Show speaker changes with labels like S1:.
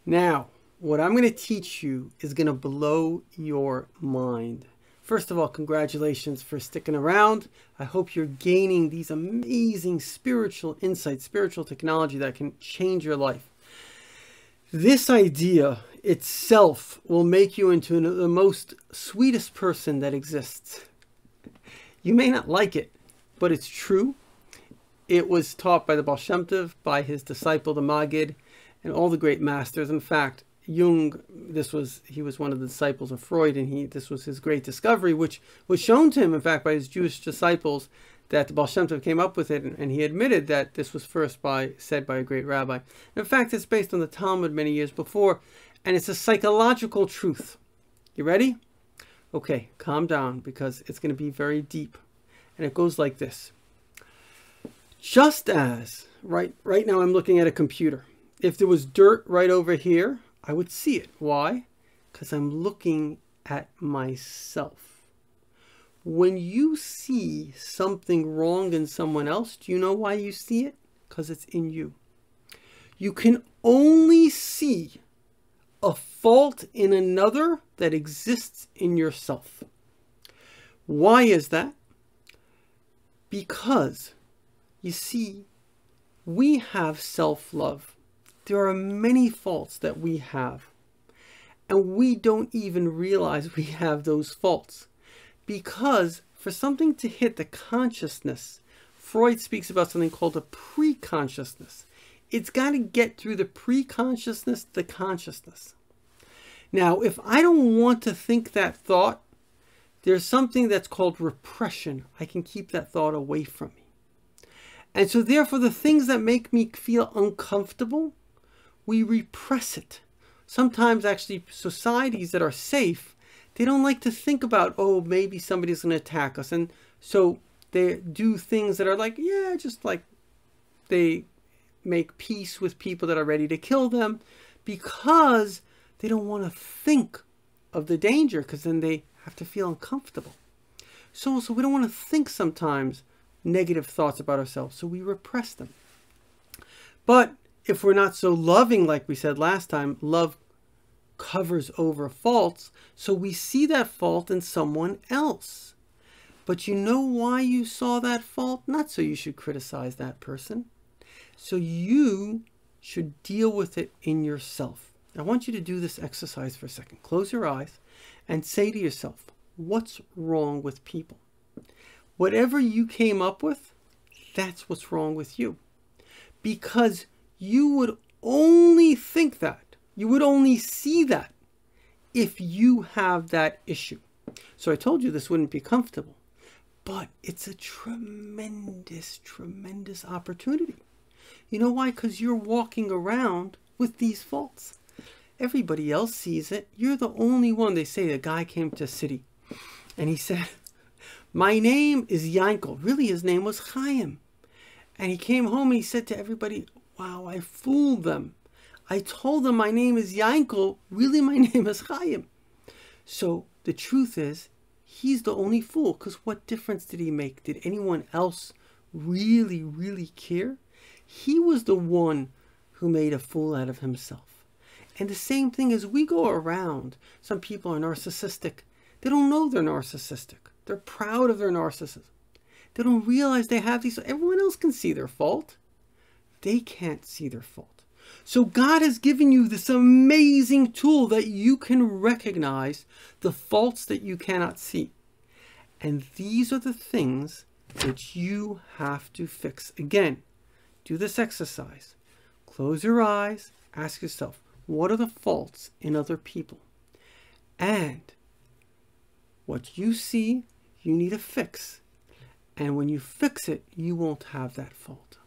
S1: Now, what I'm going to teach you is going to blow your mind. First of all, congratulations for sticking around. I hope you're gaining these amazing spiritual insights, spiritual technology that can change your life. This idea itself will make you into the most sweetest person that exists. You may not like it, but it's true. It was taught by the Baal Shem Tov, by his disciple, the Maggid, and all the great masters. In fact, Jung, he was one of the disciples of Freud, and this was his great discovery, which was shown to him, in fact, by his Jewish disciples, that the Baal Shem Tov came up with it, and he admitted that this was first said by a great rabbi. In fact, it's based on the Talmud many years before, and it's a psychological truth. You ready? Okay, calm down, because it's going to be very deep. And it goes like this. Just as, right now I'm looking at a computer. If there was dirt right over here, I would see it. Why? Because I'm looking at myself. When you see something wrong in someone else, do you know why you see it? Because it's in you. You can only see a fault in another that exists in yourself. Why is that? Because, you see, we have self-love. There are many faults that we have, and we don't even realize we have those faults. Because for something to hit the consciousness, Freud speaks about something called a pre-consciousness. It's got to get through the pre-consciousness to the consciousness. Now, if I don't want to think that thought, there's something that's called repression. I can keep that thought away from me. And so therefore, the things that make me feel uncomfortable, we repress it. Sometimes actually societies that are safe, they don't like to think about, oh, maybe somebody's going to attack us. And so they do things that are like, yeah, just like they make peace with people that are ready to kill them because they don't want to think of the danger, because then they have to feel uncomfortable. So we don't want to think sometimes negative thoughts about ourselves, so we repress them. But if we're not so loving, like we said last time, love covers over faults, so we see that fault in someone else. But you know why you saw that fault? Not so you should criticize that person. So you should deal with it in yourself. I want you to do this exercise for a second. Close your eyes and say to yourself, what's wrong with people? Whatever you came up with, that's what's wrong with you. Because you would only think that, you would only see that if you have that issue. So I told you this wouldn't be comfortable, but it's a tremendous, tremendous opportunity. You know why? Because you're walking around with these faults. Everybody else sees it. You're the only one. They say a guy came to a city and he said, my name is Yankel. Really, his name was Chaim. And he came home and he said to everybody, wow, I fooled them. I told them my name is Yankel. Really, my name is Chaim. So the truth is, he's the only fool, because what difference did he make? Did anyone else really, really care? He was the one who made a fool out of himself. And the same thing as we go around, some people are narcissistic. They don't know they're narcissistic. They're proud of their narcissism. They don't realize they have these. Everyone else can see their fault. They can't see their fault. So God has given you this amazing tool that you can recognize the faults that you cannot see. And these are the things that you have to fix. Again, do this exercise. Close your eyes. Ask yourself, what are the faults in other people? And what you see, you need to fix. And when you fix it, you won't have that fault.